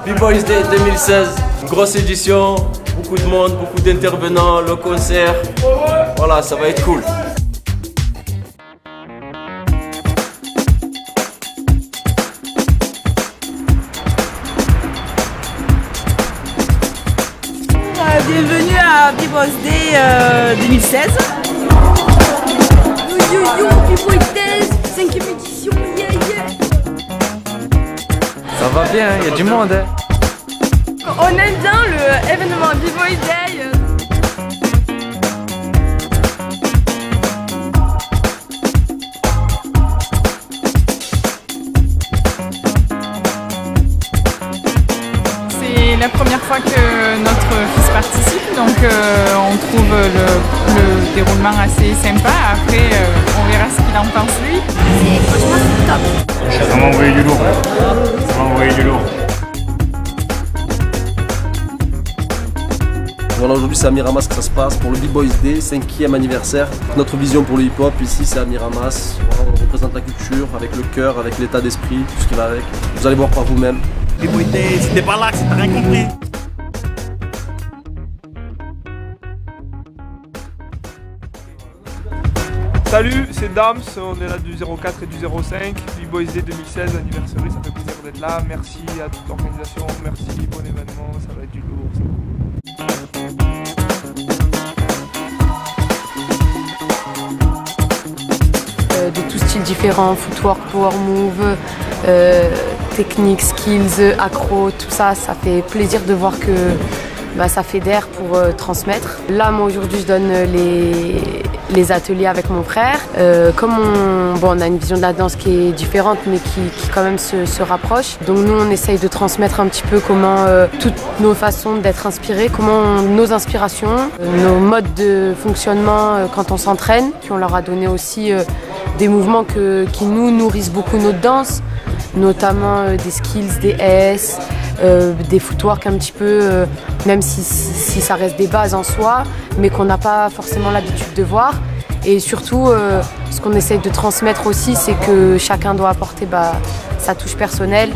B-Boys Day 2016, grosse édition, beaucoup de monde, beaucoup d'intervenants, le concert. Voilà, ça va être cool. Bienvenue à B-Boys Day 2016. Yo yo, B-Boys Day, 5e édition, yeah yeah. Ça va bien, il y a du monde. Hein. On aime bien le événement B-Boys Day. C'est la première fois que notre fils participe, donc on trouve le déroulement assez sympa. Après, on verra ce qu'il en pense lui. Franchement, c'est top. Ça m'a envoyé du lourd. Ça m'a envoyé du lourd. Voilà, aujourd'hui c'est à Miramas que ça se passe pour le B-Boys Day, 5e anniversaire. Notre vision pour le hip-hop ici c'est à Miramas. Voilà, on représente la culture avec le cœur, avec l'état d'esprit, tout ce qui va avec. Vous allez voir par vous-même. B-Boys Day, si t'es pas là, c'est que t'as rien compris. Salut, c'est Dams, on est là du 04 et du 05, B-Boys Day 2016, anniversaire, ça fait plaisir d'être là. Merci à toute l'organisation, merci, bon événement, ça va être du lourd. De tout style différent, footwork, power move, technique, skills, accro, tout ça, ça fait plaisir de voir que ça fédère pour transmettre. Là, moi aujourd'hui, je donne les ateliers avec mon frère. Comme on a une vision de la danse qui est différente, mais qui quand même se rapproche. Donc nous, on essaye de transmettre un petit peu comment toutes nos façons d'être inspirés, comment nos inspirations, nos modes de fonctionnement quand on s'entraîne. Puis on leur a donné aussi des mouvements qui nous nourrissent beaucoup notre danse, notamment des skills, des S, des footwork un petit peu, même si ça reste des bases en soi, mais qu'on n'a pas forcément l'habitude de voir. Et surtout, ce qu'on essaye de transmettre aussi, c'est que chacun doit apporter sa touche personnelle.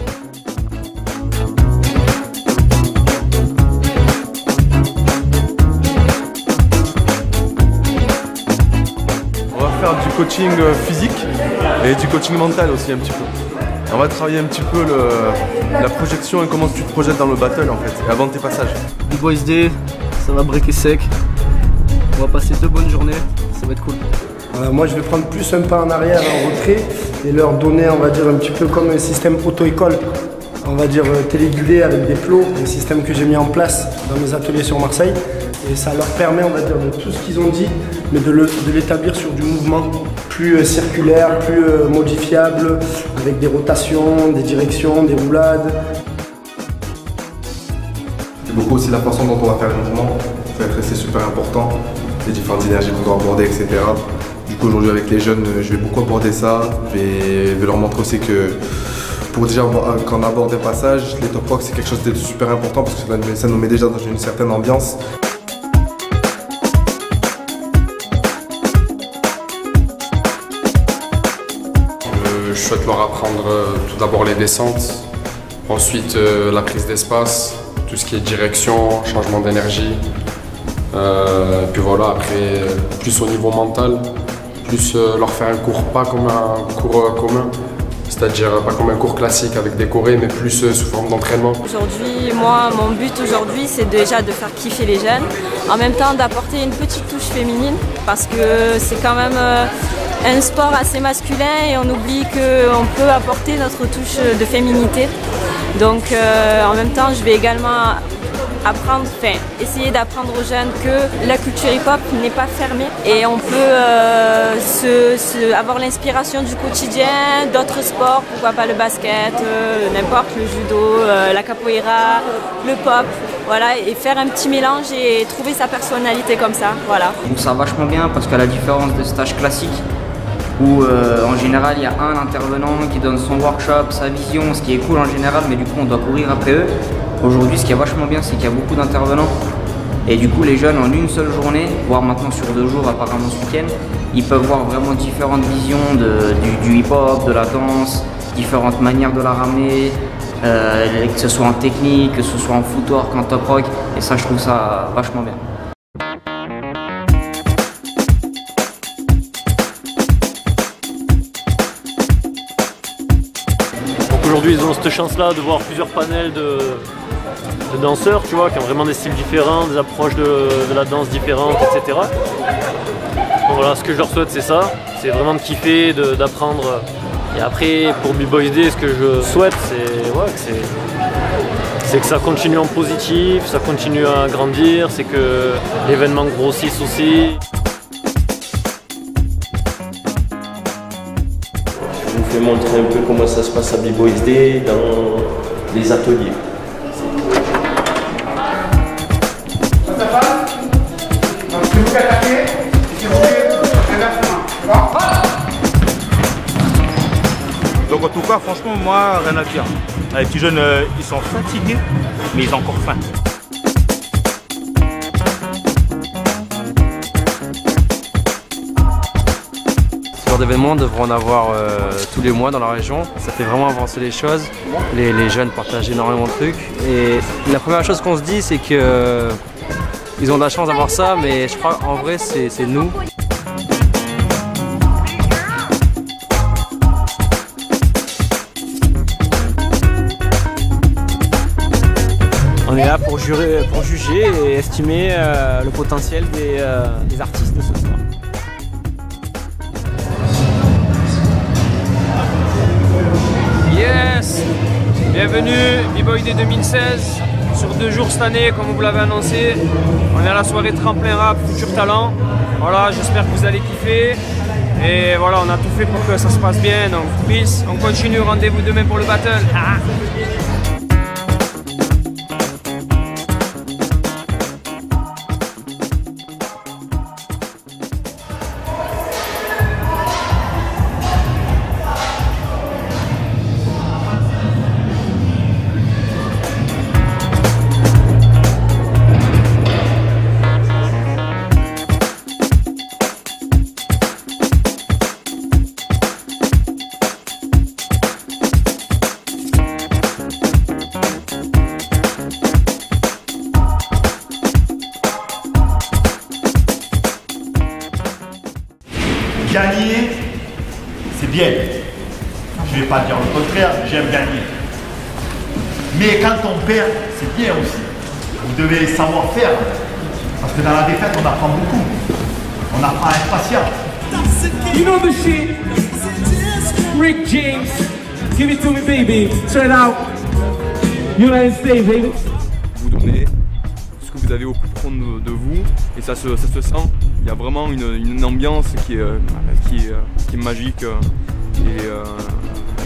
On va faire du coaching physique et du coaching mental aussi un petit peu. On va travailler un petit peu la projection et comment tu te projettes dans le battle en fait, avant tes passages. B-Boys Day, ça va breaker sec. On va passer 2 bonnes journées, ça va être cool. Moi je vais prendre plus un pas en arrière, en retrait, et leur donner, on va dire, un petit peu comme un système auto-école. On va dire téléguidé avec des plots, un système que j'ai mis en place dans mes ateliers sur Marseille. Et ça leur permet, on va dire, de tout ce qu'ils ont dit, mais de l'établir sur du mouvement plus circulaire, plus modifiable, avec des rotations, des directions, des roulades. C'est beaucoup aussi la façon dont on va faire le mouvement, ça va être assez super important, les différentes énergies qu'on doit aborder, etc. Du coup aujourd'hui avec les jeunes, je vais beaucoup aborder ça, je vais leur montrer aussi que pour déjà quand on aborde des passages, les top rock c'est quelque chose de super important parce que ça nous met déjà dans une certaine ambiance. Je souhaite leur apprendre tout d'abord les descentes, ensuite la prise d'espace, tout ce qui est direction, changement d'énergie. Puis voilà, après, plus au niveau mental, plus leur faire un cours pas comme un cours commun, c'est-à-dire pas comme un cours classique avec des chorés, mais plus sous forme d'entraînement. Aujourd'hui, moi, mon but aujourd'hui, c'est déjà de faire kiffer les jeunes, en même temps d'apporter une petite touche féminine, parce que c'est quand même un sport assez masculin et on oublie qu'on peut apporter notre touche de féminité. Donc en même temps, je vais également essayer d'apprendre aux jeunes que la culture hip-hop n'est pas fermée et on peut avoir l'inspiration du quotidien, d'autres sports, pourquoi pas le basket, n'importe, le judo, la capoeira, le pop, voilà, et faire un petit mélange et trouver sa personnalité comme ça, voilà. Donc ça vachement bien parce qu'à la différence des stages classiques, où en général il y a un intervenant qui donne son workshop, sa vision, ce qui est cool en général, mais du coup on doit courir après eux. Aujourd'hui ce qui est vachement bien c'est qu'il y a beaucoup d'intervenants et du coup les jeunes en une seule journée, voire maintenant sur 2 jours apparemment ce week-end, ils peuvent voir vraiment différentes visions du hip-hop, de la danse, différentes manières de la ramener, que ce soit en technique, que ce soit en footwork, en top rock, et ça je trouve ça vachement bien. Donc aujourd'hui ils ont cette chance-là de voir plusieurs panels de danseurs, tu vois, qui ont vraiment des styles différents, des approches de la danse différentes, etc. Donc voilà, ce que je leur souhaite c'est ça, c'est vraiment de kiffer, d'apprendre. Et après, pour B-Boys Day, ce que je souhaite, c'est que ça continue en positif, ça continue à grandir, c'est que l'événement grossisse aussi. Je vous fais montrer un peu comment ça se passe à B-Boys Day dans les ateliers. Donc en tout cas, franchement, moi, rien à dire. Les petits jeunes, ils sont fatigués, mais ils ont encore faim. Ce genre d'événements devrait en avoir tous les mois dans la région. Ça fait vraiment avancer les choses. Les jeunes partagent énormément de trucs. Et la première chose qu'on se dit, c'est que ils ont de la chance d'avoir ça, mais je crois en vrai, c'est nous. On est là pour juger et estimer le potentiel des artistes de ce soir. Yes! Bienvenue, B-Boys Day 2016, sur 2 jours cette année, comme vous l'avez annoncé. On est à la soirée Tremplin Rap Futur Talent. Voilà, j'espère que vous allez kiffer. Et voilà, on a tout fait pour que ça se passe bien. Donc, peace, on continue, rendez-vous demain pour le battle. Gagner, c'est bien. Je ne vais pas dire le contraire, j'aime gagner. Mais quand on perd, c'est bien aussi. Vous devez savoir faire. Parce que dans la défaite, on apprend beaucoup. On apprend à être patient. You know the shit. Rick James. Give it to me, baby. Turn out. United States, baby. Vous donnez ce que vous avez au plus profond de vous et ça se sent. Il y a vraiment une ambiance qui est magique et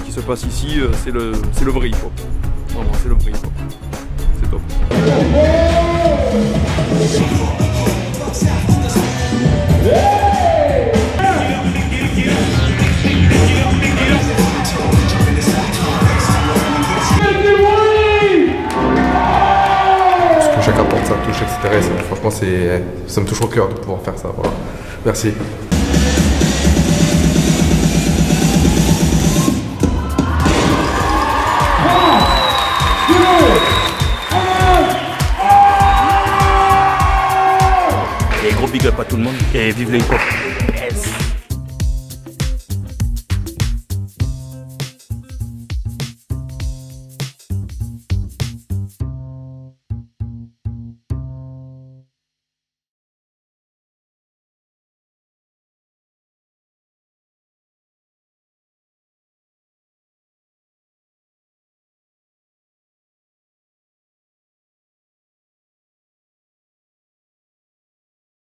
qui se passe ici. C'est le vrai hip-hop. Vraiment, c'est le vrai hip-hop. C'est top. Chacun porte sa touche, etc. Franchement, ça me touche au cœur de pouvoir faire ça. Voilà. Merci. Et gros big up à tout le monde et vive le hip-hop.